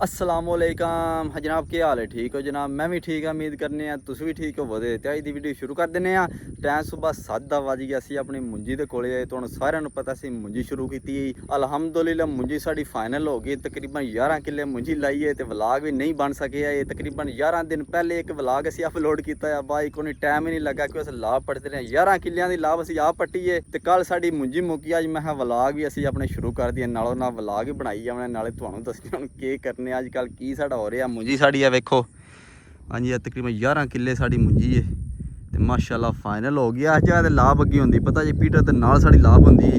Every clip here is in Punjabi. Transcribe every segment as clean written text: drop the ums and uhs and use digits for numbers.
अस्सलामुअलैकुम जनाब, क्या हाल है? ठीक हो जनाब? मैं भी ठीक है, उम्मीद करने तुम भी ठीक हो। ते अज की वीडियो शुरू कर दिंने। टाइम सुबह 7 बज गया। असी अपनी मुंजी के कोले आए। तुहानू सारिਆਂ ਨੂੰ पता सी मुंजी शुरू की। अलहमदुलिल्लाह मुंजी साड़ी फाइनल हो गई। तकरीबन 11 किले मुंजी लाई है। तो व्लॉग भी नहीं बन सके। ये तकरीबन 11 दिन पहले एक व्लॉग असी अपलोड किया भाई, कोई टाइम ही नहीं लगा कि अस लाभ पटते रहे। 11 किलियां की लाभ असी आप पट्टी है। तो कल साड़ी मुंजी मुक्की। अज मैं व्लॉग भी असी अपने शुरू कर दिए। नालों नाल व्लॉग भी बनाई जाने, नाले तुहानू दसने हुण की करने अजकल की साडा हो रहा। मुंजी साड़ी है वेखो। हाँ जी, तकरीबन 11 किले साड़ी मुंजी है। तो माशाल्लाह फाइनल हो गया। इस जगह लाभ अगे होंगी पता जी, पीटर के नाल साड़ी लाभ होंगी।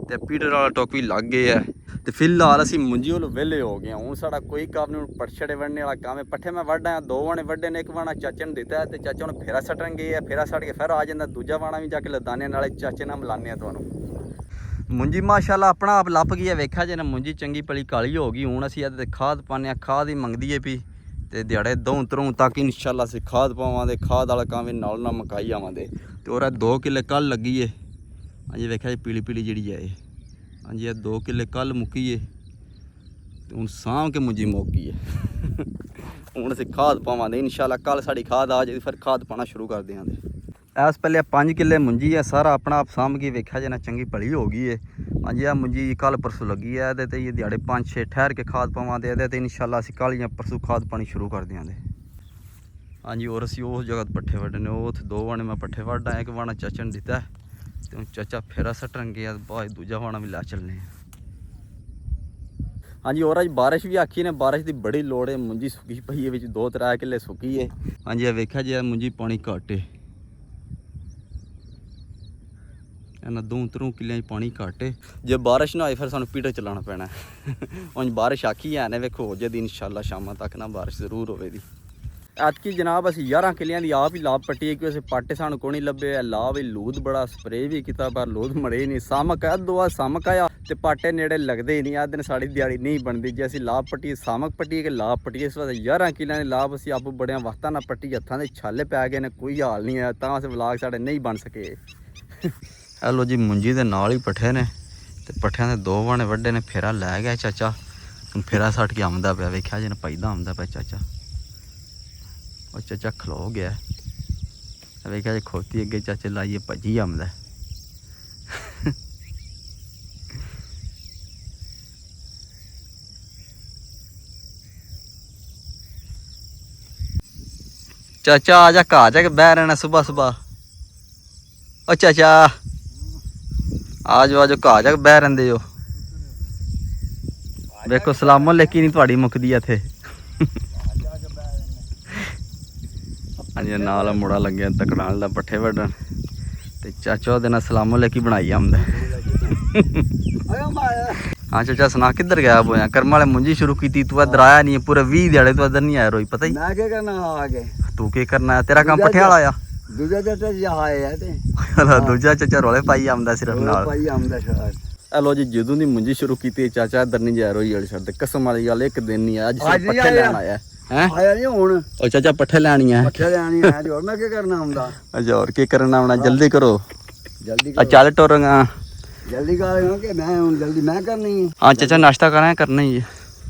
तो पीटर वाला टोक भी लग गए है। तो फिलहाल असी मुंजी वालों वेले हो गए। हूँ साडा कोई काम नहीं, पटछड़े वढ़ने वाला काम है। पट्ठे मैं वढ़ आया, 2 वाणे वढ़े ने, एक वाणा चाचे ने दिता है। तो चाचा हूँ फेरा सट्टन गए है। फेरा सट के फिर आ जाता, दूजा वाणा भी जाके लदाने, नाले चाचे नाल मिलाने तुहानू। मुंजी माशाल्लाह अपना आप लप गई है। वेखा जे ना मुंजी चंगी पली काली हो गई। हूँ असी ये खाद पाने, खाद ही मंगदी है पी। तो दिहाड़े 2 तक इंशाल्लाह असी खाद पावे। खाद वाला काम भी नाल नाल मकाई आवे। तो और 2 किले कल लगी है। हाँ जी, वेखा जी पीली पीली जी है। हाँ जी, 2 किले कल मुक्की है। तो हूँ साम के मुंजी मुक गई है। हूँ असी खाद पावे इंशाल्लाह। कल साड़ी खाद आ जाए फिर खाद पाना शुरू कर देंगे। इस पहले 5 किले मुंजी है। सारा अपना आप साम के वेखा जाना चंगी भली हो गई है। हाँ जी, मुंजी कल परसों लगी है। तो ये दिहाड़े 5-6 ठहर के खाद पावे। तो इंशाल्लाह असी कल या परसों खाद पानी शुरू कर देंगे। हाँ जी, और असी उस जगह पट्ठे वढ़ने। उत 2 वाणे मैं पट्ठे वढ़ आया। एक वाणा चाचा ने दिता है। तो चाचा फेरा सट्टन गया। बाद दूजा वाणा भी ला चलने। हाँ जी, और अज बारिश भी आखी ने। बारिश की बड़ी लोड़ है। मुंजी सुकी पई है, 2-3 किले सुकी है। हाँ जी, वेखा जी मुंजी पानी घट है। इन्होंने 2-3 किलियां पानी घट है। जे बारिश ना आए फिर सानू पीटर चलाना पैना। उंज बारिश आखी है ने, वेखो हो जाए इंशाल्लाह शाम तक ना बारिश जरूर होगी। ऐतकी जनाब असी 11 किलियां की आप ही लाभ पट्टी है। कि अस पट्ट सानू को नहीं लभे। लाभ ही लूद बड़ा स्प्रे भी किया पर लूद मरे ही नहीं। सामक है, 2 सामक आया तो पाटे नेड़े लगते ही नहीं। आ दिन साड़ी दिहाड़ी नहीं बनती। जे असी लाभ पट्टी सामक पट्टी कि लाभ पट्टी। इस वास्ते 11 किलियां की लाभ असी आप बड़े वक्तां नाल पट्टी, हत्थां दे छाले पै गए ने, कोई हाल नहीं है। तां अस व्लॉग साढ़े नहीं बन सके। हेलो जी, मुंजी के नाल ही पट्ठे ने। तो पट्ठियां दे 2 वाणे वड्डे ने। फेरा लै गया चाचा। फेरा सट के आमदा पाया। वेख्या जी ने भजदा आमदा पाया चाचा। और चाचा खलो गया। वेख्या जी खोती अगे चाचे लाइए भजी आमदा। चाचा आ जा, घा जा बह रहना सुबह सुबह। ओ चाचा आ जाओ, घा जा बह रहिंदे हो। देखो सलामो लेकिन नहीं थोड़ी मुकदी इत्थे। अजे नाल मुड़ा लगे तकड़ाल दा पट्ठे वड्डन। ते चाचा ओहदे नाल सलामो लेकी बनाई आमदा। हाँ चाचा सुना, किधर गया बोया? कर्म वाले मुंजी शुरू की थी, तू इधर आया नहीं। पूरे 20 दिहाड़े तू इधर नहीं आया रोई, पता ही। मैं क्या करना आगे? तू क्या करना है? तेरा काम पट्ठे वाला आया। दूजा चाचा जी आए है ते दूजा चाचा रोले पाई आमदा सिर्फ नाल। पाई आमदा शायद। हेलो जी, जदों दी मुंजी शुरू की चाचा इधर नहीं जाया रोई वाली छड्ड। कसम वाली गल, एक दिन नहीं आया। अज सिर्फ पट्ठे लैन आया है। आया नहीं हुण। ओ चाचा पट्ठे लैनी है। पट्ठे लैनी है और मैं क्या करना आमदा? अच्छा, और क्या करना होना? जल्दी करो। जल्दी चल टोरंगा। जल्दी कर के मैं हुण जल्दी मैं करनी है। हाँ चाचा, नाश्ता करना ही है।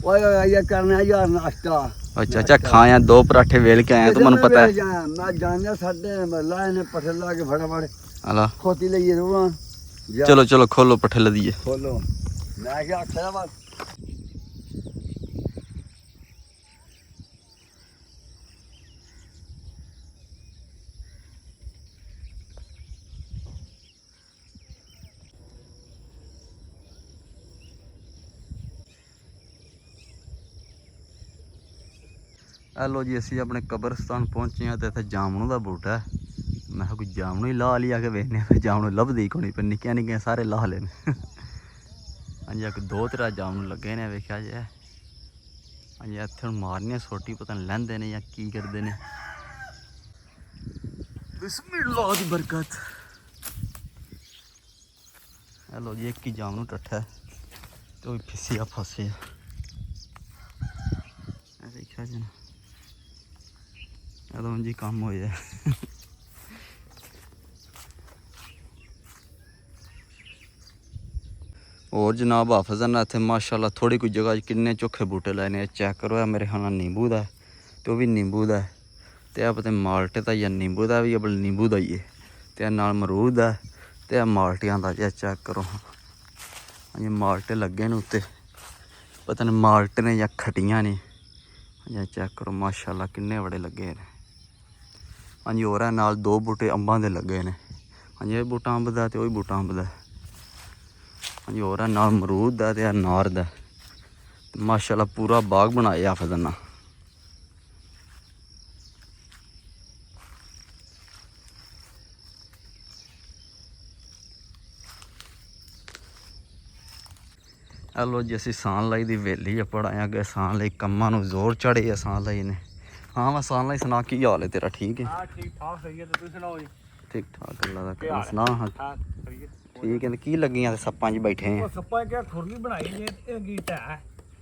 ओए ये करना यार नाश्ता। अच्छा अच्छा, खाया 2 पराठे वेल के आया। तुम्हें पता है मैं जाने साडे लाए ने पट्ठे ला के फटाफट हला खोती लईए रोना। चलो चलो खोलो पट्ठे लदिए। खोलो। मैं क्या आखिया बस। हेलो जी, असी अपने कब्रस्तान पहुंचे हैं। तो इतने जामनू का बूटा है। मैं कोई जामनू ही ला लिया के वेखने। जामनू लभदे ही कोनी पे, निक्कियां निक्कियां सारे ला ले। हाँ जी, 2-3 जामनू लगे ने, वेख्या जे। हाँ जी, इत्थे मारने सोटी, पता नहीं लैंदे ने या की करदे ने। बिस्मिल्लाह दी बरकत। हेलो जी, एक ही जामनू टट्ठा है। तो फिसिया फसे देखा जी ना। तो जी काम हो जाए। ਹੋਰ ਜਨਾਬ ਹਾਫਜ਼ਾਂ ਨਾਲ ਇੱਥੇ ਮਾਸ਼ਾਅੱਲਾ ਥੋੜੀ ਕੋਈ ਜਗ੍ਹਾ 'ਚ ਕਿੰਨੇ ਚੋਖੇ ਬੂਟੇ ਲਾਏ ਨੇ। ਚੈੱਕ ਕਰੋ, ਇਹ ਮੇਰੇ ਖਿਆਲ ਨਾਲ ਨਿੰਬੂ ਦਾ ਤੇ ਉਹ ਵੀ ਨਿੰਬੂ ਦਾ ਤੇ ਆ ਪਤਾ ਮਾਲਟੇ ਦਾ ਜਾਂ ਨਿੰਬੂ ਦਾ ਵੀ ਆ, ਬਲ ਨਿੰਬੂ ਦਾ ਹੀ ਹੈ ਤੇ ਆ ਨਾਲ ਅਮਰੂਦ ਦਾ ਤੇ ਆ ਮਾਲਟਿਆਂ ਦਾ। ਜੇ ਚੈੱਕ ਕਰੋ ਹਾਂਜੀ ਮਾਲਟੇ ਲੱਗੇ ਨੇ ਉੱਤੇ, ਪਤਾ ਨਹੀਂ ਮਾਲਟੇ ਨੇ ਜਾਂ ਖਟੀਆਂ ਨੇ। ਜਾਂ ਚੈੱਕ ਕਰੋ ਮਾਸ਼ਾਅੱਲਾ ਕਿੰਨੇ ਬੜੇ ਲੱਗੇ ਨੇ। ਹਾਂਜੀ ਹੋਰ ਹੈ ਨਾਲ 2 ਬੂਟੇ ਅੰਬਾਂ ਦੇ ਲੱਗੇ ਨੇ। ਹਾਂਜੀ ਇਹ ਬੂਟਾ ਅੰਬ ਦਾ ਤੇ ਉਹ ਵੀ ਬੂਟਾ ਅੰਬ ਦਾ। ਹਾਂਜੀ ਹੋਰ ਹੈ ਨਾਲ ਅਮਰੂਦ ਦਾ ਤੇ ਅਨਾਰ ਦਾ। ਮਾਸ਼ਾਅੱਲਾ ਪੂਰਾ ਬਾਗ ਬਣਾਇਆ ਹਾਫਜ਼ਾਂ ਨਾਲ। ਲੋ ਜੀ ਅਸੀਂ ਸਾਨ ਲਈ ਦੀ ਵੇਲੀ ਆ ਪੜਾਇਆ ਗਏ ਸਾਨ ਲਈ ਕੰਮਾਂ ਨੂੰ ਜ਼ੋਰ ਚੜੇ ਆ ਸਾਨ ਲਈ ਨੇ। ਹਾਂ ਮੈਂ ਸਾਨ ਲਈ ਸੁਣਾ ਕੀ ਹਾਲ ਹੈ ਤੇਰਾ? ਠੀਕ ਹੈ? ਹਾਂ ਠੀਕ ਠਾਕ ਸਹੀ ਹੈ। ਤੇ ਤੁਸੀਂ ਸੁਣਾਓ ਜੀ? ਠੀਕ ਠਾਕ ਅੱਲਾ ਦਾ ਕਰਮ ਸੁਣਾ। ਹਾਂ ਹਾਂ ਸਹੀ ਹੈ। ਠੀਕ ਹੈ। ਕੀ ਲੱਗੀਆਂ ਤੇ ਸੱਪਾਂ 'ਚ ਬੈਠੇ ਆ? ਉਹ ਸੱਪਾਂ ਕਿਆ ਖੁਰਲੀ ਬਣਾਈ ਜੇ ਇਹ ਗੀਟ ਹੈ।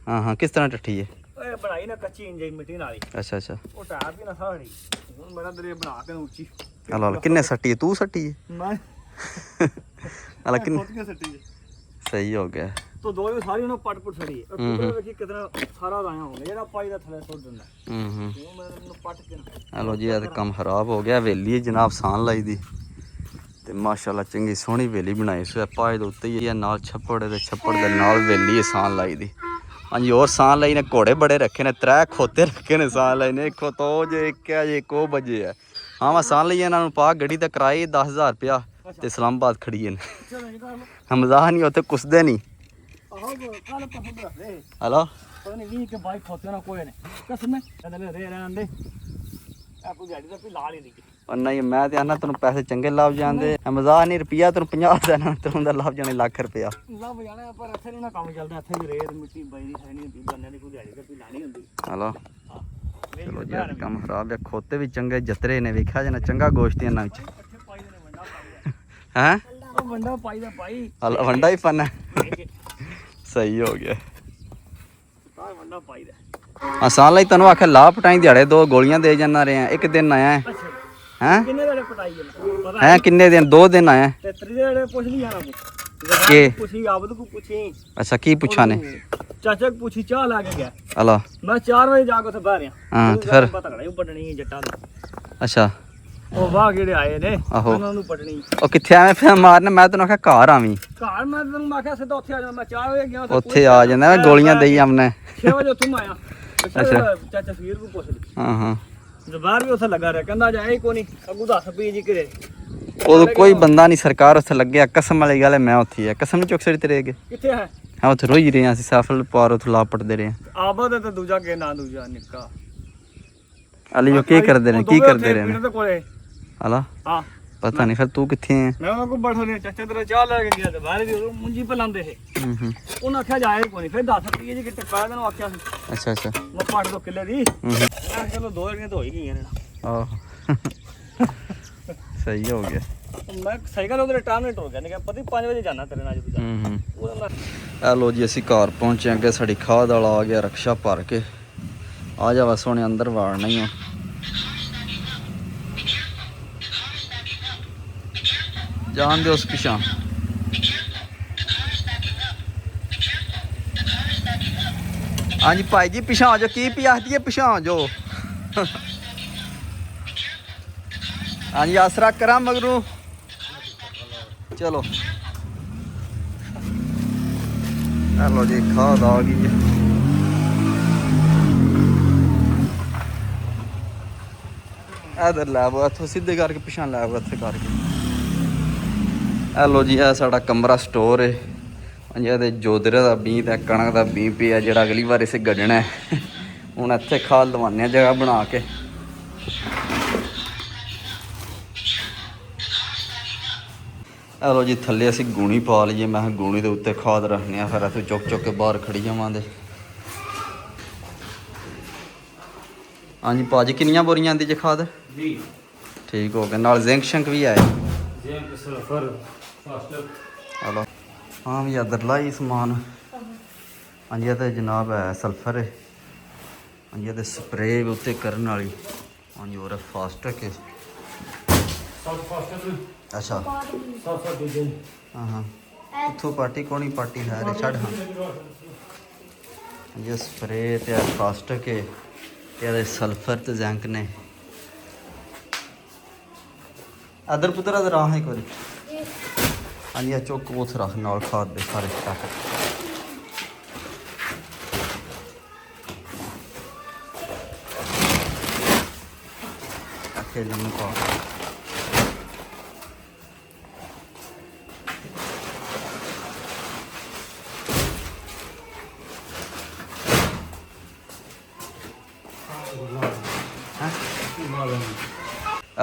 ਹਾਂ ਕਿਸ ਤਰ੍ਹਾਂ ਟੱਠੀ ਹੈ? ਇਹ ਬਣਾਈ ਨਾ ਕੱਚੀ ਇੰਜ ਮਿੱਟੀ ਨਾਲ ਹੀ। ਅੱਛਾ ਅੱਛਾ ਉਹ ਟਾਪ ਵੀ ਨਾ ਸਾੜੀ ਹੁਣ ਮੇਰਾ ਦਰੇ ਬਣਾ ਕੇ ਉੱਚੀ। ਹਲਾ ਕਿੰਨੇ ਸੱਟੀ ਹੈ? ਤੂੰ ਸੱਟੀ ਹੈ? ਮੈਂ ਹਲਾ ਕਿੰਨੇ ਖੋਤੀਆਂ ਸੱਟੀ ਹੈ। ਸਹੀ ਹੋ ਗਿਆ। ਤੋ ਦੋ ਹੀ ਸਾਰੀ ਉਹਨਾਂ ਪੱਟ ਪੁੱਟ ਛੜੀ ਹੈ। ਉਹ ਵੇਖੀ ਕਿਤਨਾ ਸਾਰਾ ਲਾਇਆ ਹੋ ਗਿਆ ਜਿਹੜਾ ਪਾਈ ਦਾ ਥੱਲੇ ਸੁੱਟ ਦਿੰਦਾ। ਉਹ ਮੈਂ ਉਹਨੂੰ ਪੱਟ ਕੇ ਨਾ। ਹਲੋ ਜੀ ਇਹ ਤਾਂ ਕੰਮ ਖਰਾਬ ਹੋ ਗਿਆ। ਵੇਲੀ ਹੈ ਜਨਾਬ ਸਾਨ ਲਈ ਦੀ ਤੇ ਮਾਸ਼ਾਅੱਲਾ ਚੰਗੀ ਸੋਹਣੀ ਵੇਲੀ ਬਣਾਈ ਸੀ। ਪਾਏ ਦੇ ਉੱਤੇ ਹੀ ਨਾਲ ਛੱਪੜ ਦੇ ਛੱਪੜ ਦੇ ਨਾਲ ਵੇਲੀ ਹੈ ਸਾਨ ਲਈ ਦੀ। ਹਾਂਜੀ ਹੋਰ ਸਾਨ ਲਈ ਨੇ ਘੋੜੇ ਬੜੇ ਰੱਖੇ ਨੇ, 3 ਖੋਤੇ ਰੱਖੇ ਨੇ ਸਾਨ ਲਈ ਨੇ। ਇੱਕ ਤੋਂ ਜੇ ਇੱਕ ਹੈ ਜੇ ਕੋ ਵਜੇ ਹੈ। ਹਾਂ ਮੈਂ ਸਾਨ ਲਈ ਇਹਨਾਂ ਨੂੰ ਪਾ ਗੱਡੀ ਤੇ ਕਿਰਾਏ 10,000 ਰੁਪਇਆ ਤੇ ਇਸਲਾਮਾਬਾਦ ਖੜੀਏ ਨੇ। ਮਜ਼ਾਕ ਨਹੀਂ, ਉੱਥੇ ਕੁਸਦੇ ਨਹੀਂ। ਕੱਲ ਪਸੰਦ ਰੱਖਦੇ ਹਲੋ ਪਤਾ ਨਹੀਂ 20 ਕੇ ਬਾਈਕ ਖੋਤੇ ਨਾ ਕੋਈ ਨੇ ਕਸਮ ਕਹਿੰਦੇ ਰੇ ਰਹਿਣ ਦੇ ਆਪੂ ਗੱਡੀ ਦਾ ਵੀ ਲਾ ਲਈ ਦੀ। और नहीं मैं तो आना तेन पैसे चंगे लाभ जाते मजाक नहीं। रुपया तेन 50 देना तेन लाभ जाने लाख रुपया ਲੱਭ ਜਾਣਾ। ਪਰ ਇੱਥੇ ਨਹੀਂ ਨਾ ਕੰਮ ਚੱਲਦਾ। ਇੱਥੇ ਵੀ ਰੇਤ ਮਿੱਟੀ ਬਜਰੀ ਹੈ ਨਹੀਂ ਹੁੰਦੀ। ਬੰਨੇ ਦੀ ਕੋਈ ਦਿਹਾੜੀ ਤੇ ਵੀ ਲਾਣੀ ਹੁੰਦੀ। हलो चलो जी यार काम खराब है। खोते भी चंगे जतरे ने वेख्या जना चंगा गोश्त इन्हां विच हैं। ਉਹ ਵੰਡਾ ਪਾਈ ਦਾ ਪਾਈ हल वंडा ही फन है। सही हो गया। ਤਾਂ ਵੰਡਾ ਪਾਈ ਦਾ। आसान लाई तेन आखे ला पटाई दिहाड़े 2 गोलियां दे जाना रहे हैं। एक दिन आया है हैं ਕਿੰਨੇ ਵੇਲੇ ਪਟਾਈ ਹੈ ਪਤਾ हैं किन्ने दिन 2 दिन आया ਤੇ ਤੀਜੇ ਵੇਲੇ ਪੁੱਛ ਨਹੀਂ ਜਾਣਾ के ਪੁੱਛੀ ਆਬਦ ਕੋ ਪੁੱਛੀ। अच्छा की पूछा ने ਚਾਚਾ ਕੋ ਪੁੱਛੀ ਚਾਹ ਲਾ ਕੇ ਗਿਆ। हलो ਮੈਂ 4 ਵਜੇ ਜਾ ਕੇ ਉੱਥੇ ਬਹਿ ਰਿਹਾ। हाँ तो फिर ਪਤਾ ਨਹੀਂ ਪਟਣੀ ਜੱਟਾਂ ਦੀ। अच्छा ਉਹ ਵਾਹ ਜਿਹੜੇ ਆਏ ਨੇ ਆਹੋ। ਉਹਨਾਂ ਨੂੰ ਪਟਣੀ। ਉਹ ਕਿੱਥੇ ਐਵੇਂ ਫਿਰ ਮਾਰਨਾ? ਮੈਂ ਤੈਨੂੰ ਆਖਿਆ ਘਰ ਆਵੀਂ। ਘਰ ਮੈਂ ਤੈਨੂੰ ਮੈਂ ਕਿਹਾ ਸਿੱਧਾ ਉੱਥੇ ਆ ਜਾਣਾ। ਮੈਂ 4 ਵਜੇ ਗਿਆ ਉੱਥੇ ਆ ਜਾਂਦਾ ਮੈਂ ਗੋਲੀਆਂ ਦੇਈ ਆਮਨੇ। 6 ਵਜੇ ਉੱਥੋਂ ਆਇਆ। ਅੱਛਾ। ਚਾਚਾ ਸਵੀਰ ਨੂੰ ਪੁੱਛ ਲਈ। ਹਾਂ ਜ਼ਬਾਰ ਵੀ ਉੱਥੇ ਲੱਗਾ ਰਿਹਾ। ਕਹਿੰਦਾ ਜਾਏ ਕੋਈ ਨਹੀਂ ਅੱਗੂ ਦੱਸ ਪਈ ਜੀ ਕਿਰੇ। ਉਦੋਂ ਕੋਈ ਬੰਦਾ ਨਹੀਂ ਸਰਕਾਰ ਉੱਥੇ ਲੱਗਿਆ। ਕਸਮ ਵਾਲੀ ਗੱਲ ਹੈ ਮੈਂ ਉੱਥੇ ਆ। ਕਸਮ ਨਹੀਂ ਚੁੱਕ ਸੜੀ ਤੇਰੇ ਅੱਗੇ। ਕਿੱਥੇ ਹੈ? ਹਾਂ ਉੱਥੇ ਰੋਈ ਰਹੇ ਹਾਂ ਅਸੀਂ ਸਫਲ ਪਾਰ ਉੱਥੇ ਲਾਪਟਦੇ ਰਹੇ ਹਾਂ। ਆਬਦ ਤੇ ਦੂਜਾ ਕੇ ਨਾ ਦੂਜਾ ਨਿੱਕਾ ਅਲੀ ਉਹ ਕੀ ਕਰਦੇ ਨੇ ਕੀ ਕਰਦੇ ਰਹੇ ਨੇ? ਪਿੰਡ ਦੇ ਕੋਲੇ ਹਲਾ ਹਾਂ ਪਤਾ ਨਹੀਂ ਫਿਰ ਤੂੰ ਕਿੱਥੇ ਹੈ? ਮੈਂ ਉਹਨਾਂ ਕੋਲ ਬੈਠਾ ਰਿਹਾ। ਚਾਚਾ ਤੇਰਾ ਚਾਹ ਲੈ ਕੇ ਗਿਆ ਤੇ ਬਾਹਰ ਦੀ ਉਹ ਮੁੰਜੀ ਪਲਾਉਂਦੇ ਸੀ। ਉਹਨਾਂ ਆਖਿਆ ਜਾਏ ਕੋਈ ਨਹੀਂ। ਫਿਰ ਦੱਸ ਪਈ ਜੀ ਕਿਤੇ ਕਾਹ ਦਿਨ ਆਖਿਆ ਸੀ। ਅੱਛਾ ਅੱਛਾ ਮੈਂ ਪੱਟ ਦੋ ਕਿੱਲੇ ਦੀ। ਮੈਂ ਚਲੋ 2 ਜਣੀਆਂ ਤਾਂ ਹੋ ਹੀ ਗਈਆਂ ਨੇ। ਆਹ ਸਹੀ ਹੋ ਗਿਆ। ਮੈਂ ਸਾਈਕਲ ਉਹਦੇ ਟਾਈਮ ਨਹੀਂ ਟੁਰ ਗਿਆ। ਨਹੀਂ ਪਤਾ 5 ਵਜੇ ਜਾਣਾ ਤੇਰੇ ਨਾਲ ਜਦੋਂ ਉਹਦਾ ਇਹ ਲੋ ਜੀ ਅਸੀਂ ਘਰ ਪਹੁੰਚੇ ਅੱਗੇ ਸਾਡੀ ਖਾਦ ਵਾਲਾ ਆ ਗਿਆ ਰਕਸ਼ਾ ਭਰ ਕੇ। ਆ ਜਾ ਬਸ ਹੁਣੇ ਅੰਦਰ ਵਾੜਨਾ ਹੀ ਆ। ਜਾਣ ਦਿਓ ਉਸ ਪਿਛਾਂ। ਹਾਂਜੀ ਭਾਈ ਜੀ ਪਿਛਾਂ ਆ ਜਾਓ। ਕੀ ਪਿਆਸਦੀ ਹੈ? ਪਿਛਾਂ ਆ ਜਾਓ। ਹਾਂਜੀ ਆਸਰਾ ਕਰਾਂ ਮਗਰੂ ਚਲੋ। ਹੈਲੋ ਜੀ ਖਾਦ ਆ ਗਈ ਹੈ। ਇਧਰ ਲੈ ਬੋ ਇੱਥੋਂ ਸਿੱਧੇ ਕਰਕੇ ਪਿਛਾਂ ਲੈ ਬੋ ਇੱਥੇ ਕਰਕੇ। ਹੈਲੋ ਜੀ ਇਹ ਸਾਡਾ ਕਮਰਾ ਸਟੋਰ ਹੈ। ਹਾਂਜੀ ਇਹਦੇ ਜੋਦਰੇ ਦਾ ਬੀਂ ਤੇ ਕਣਕ ਦਾ ਬੀਂ ਪਿਆ ਜਿਹੜਾ ਅਗਲੀ ਵਾਰ ਇਸੇ ਗੱਡਣਾ ਹੈ। ਹੁਣ ਇੱਥੇ ਖਾਦ ਲਵਾਉਂਦੇ ਹਾਂ ਜਗ੍ਹਾ ਬਣਾ ਕੇ। ਹੈਲੋ ਜੀ ਥੱਲੇ ਅਸੀਂ ਗੂਣੀ ਪਾ ਲਈਏ। ਮੈਂ ਕਿਹਾ ਗੂਣੀ ਦੇ ਉੱਤੇ ਖਾਦ ਰੱਖਣੇ ਆ। ਫਿਰ ਇੱਥੇ ਚੁੱਕ ਚੁੱਕ ਕੇ ਬਾਹਰ ਖੜੀ ਜਾਵਾਂਗੇ। ਹਾਂਜੀ ਭਾਜੀ ਕਿੰਨੀਆਂ ਬੋਰੀਆਂ ਆਂਦੀ ਜੇ ਖਾਦ? ਜੀ ਠੀਕ ਹੋ ਗਿਆ। ਨਾਲ ਜ਼ਿੰਕ ਸ਼ੰਕ ਵੀ ਆਏ। ਜ਼ਿੰਕ ਸਲਫਰ ਫਾਸਟਰ ਹਲੋ ਹਾਂ ਵੀ ਅਦਰਲਾ ਹੀ ਸਮਾਨ। ਹਾਂਜੀ ਇਹ ਤਾਂ ਜਨਾਬ ਹੈ ਸਲਫਰ ਹੈ। ਹਾਂਜੀ ਇਹਦੇ ਸਪਰੇ ਉੱਤੇ ਕਰਨ ਵਾਲੀ। ਹਾਂਜੀ ਹੋਰ ਫਾਸਟਕ ਹੈ। ਫਾਸਟਰ ਅੱਛਾ ਸਲਫਰ ਦੂਜੇ ਹਾਂ ਹਾਂ ਇੱਥੋਂ ਪਾਰਟੀ ਕੋਣੀ ਪਾਰਟੀ ਹੈ ਰੇ ਛੱਡ ਹਾਂ ਇਹ ਸਪਰੇ ਤੇ ਕਾਸਟਿਕ ਹੈ ਤੇ ਇਹਦੇ ਸਲਫਰ ਤੇ ਜ਼ੈਂਕ ਨੇ ਅਦਰ ਪੁੱਤਰ ਅਦਰ ਆਹ ਇੱਕ ਵਾਰੀ ਹਾਂਜੀ ਆ ਚੁੱਕ ਉਥ ਰੱਖ ਨਾਲ ਖਾਦ ਦੇ ਸਾਰੇ ਪੈਕਟ ਆਖੇ ਲੰਮਾ ਪਾ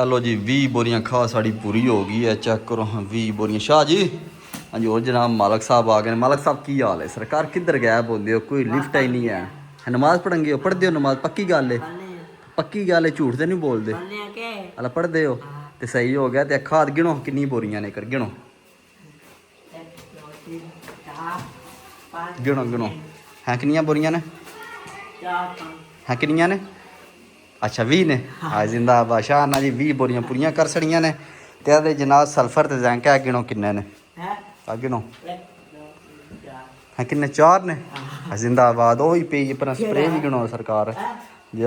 ਲੋ ਜੀ 20 ਬੋਰੀਆਂ ਖਾ ਸਾਡੀ ਪੂਰੀ ਹੋ ਗਈ ਹੈ ਚੈੱਕ ਕਰੋ ਹਾਂ 20 ਬੋਰੀਆਂ ਸ਼ਾਹ ਜੀ ਹਾਂਜੀ ਹੋਰ ਜਨਾਬ ਮਾਲਕ ਸਾਹਿਬ ਆ ਗਏ ਨੇ ਮਾਲਕ ਸਾਹਿਬ ਕੀ ਹਾਲ ਹੈ ਸਰਕਾਰ ਕਿੱਧਰ ਗਾਇਬ ਹੁੰਦੇ ਹੋ ਕੋਈ ਲਿਫਟ ਹੀ ਨਹੀਂ ਹੈ ਨਮਾਜ਼ ਪੜ੍ਹਨਗੇ ਪੜ੍ਹਦੇ ਹੋ ਨਮਾਜ਼ ਪੱਕੀ ਗੱਲ ਹੈ ਝੂਠ ਤੇ ਨਹੀਂ ਬੋਲਦੇ ਹਲਾ ਪੜ੍ਹਦੇ ਹੋ ਤੇ ਸਹੀ ਹੋ ਗਿਆ ਤੇ ਖਾਦ ਗਿਣੋ ਕਿੰਨੀ ਬੋਰੀਆਂ ਨੇ ਕਰ ਗਿਣੋ ਗਿਣੋ ਹੈ ਕਿੰਨੀਆਂ ਬੋਰੀਆਂ ਨੇ ਹੈ ਕਿੰਨੀਆਂ ਨੇ ਅੱਛਾ 20 ਨੇ ਹਾਂ ਜ਼ਿੰਦਾਬਾਦ ਸ਼ਾਹ ਨਾ ਜੀ 20 ਬੋਰੀਆਂ ਪੂਰੀਆਂ ਕਰ ਛੜੀਆਂ ਨੇ ਤੇ ਇਹਦੇ ਜਨਾਬ ਸਲਫਰ ਤੇ ਜ਼ੈਂਕ ਆ ਗਿਣੋ ਕਿੰਨੇ ਨੇ ਆ ਗਿਣੋ ਹੈ ਕਿੰਨੇ 4 ਨੇ ਜ਼ਿੰਦਾਬਾਦ ਉਹ ਹੀ ਪਈ ਪਰ ਸਪਰੇ ਵੀ ਗਿਣੋ ਸਰਕਾਰ ਜੀ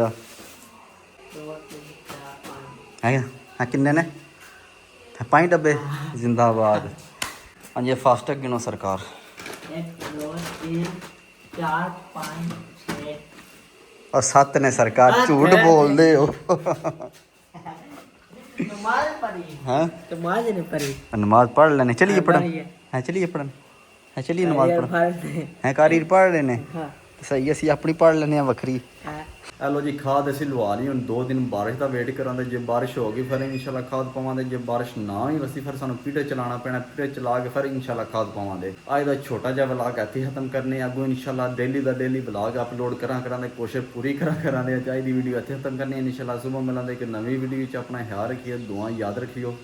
ਹੈ ਕਿੰਨੇ ਨੇ 5 ਡੱਬੇ ਜ਼ਿੰਦਾਬਾਦ ਹਾਂਜੀ ਫਾਸਟ ਗਿਣੋ ਸਰਕਾਰ 1 2 3 4 5 6 और 7 ने सरकार झूठ बोल दे हो नमाज पढ़ी हैं नमाज नहीं पढ़ी नमाज पढ़ लेने चलिए पढ़न है चलिए पढ़न है चलिए नमाज पढ़न है कारीर पढ़ लेने सही ਅਸੀਂ ਆਪਣੀ ਪੜ੍ਹ ਲੈਣੇ ਆ ਵੱਖਰੀ ਲੋ ਜੀ ਖਾਦ ਅਸੀਂ ਲਵਾ ਲਈ ਹੁਣ 2 ਦਿਨ ਬਾਰਿਸ਼ ਦਾ ਵੇਟ ਕਰਾਂਗੇ ਜੇ ਬਾਰਿਸ਼ ਹੋ ਗਈ ਫਿਰ ਇਨਸ਼ਾਅੱਲਾ ਖਾਦ ਪਾਵਾਂਗੇ ਜੇ ਬਾਰਿਸ਼ ਨਾ ਹੋਈ ਵਸੀ ਫਿਰ ਸਾਨੂੰ ਪੀੜੇ ਚਲਾਉਣਾ ਪੈਣਾ ਪੀੜੇ ਚਲਾ ਕੇ ਫਿਰ ਇਨਸ਼ਾਅੱਲਾ ਖਾਦ ਪਾਵਾਂਗੇ ਅੱਜ ਦਾ ਛੋਟਾ ਜਿਹਾ ਵਲੌਗ ਇੱਥੇ ਖਤਮ ਕਰਨੇ ਆ ਅੱਗੋਂ ਇਨਸ਼ਾਅੱਲਾ ਡੇਲੀ ਦਾ ਡੇਲੀ ਵਲੌਗ ਅਪਲੋਡ ਕਰਾਂਗੇ ਕੋਸ਼ਿਸ਼ ਪੂਰੀ ਕਰਾਂਗੇ ਚਾਹੀ ਦੀ ਵੀਡੀਓ ਇੱਥੇ ਖਤਮ ਕਰਨੀ ਇਨਸ਼ਾਅੱਲਾ ਸਵੇਰ ਮਿਲਾਂਗੇ ਇੱਕ ਨਵੀਂ ਵੀਡੀਓ ਵਿੱਚ ਆਪਣਾ ਖਿਆਲ ਰੱਖਿਓ ਦੁਆ ਯਾਦ ਰੱਖਿਓ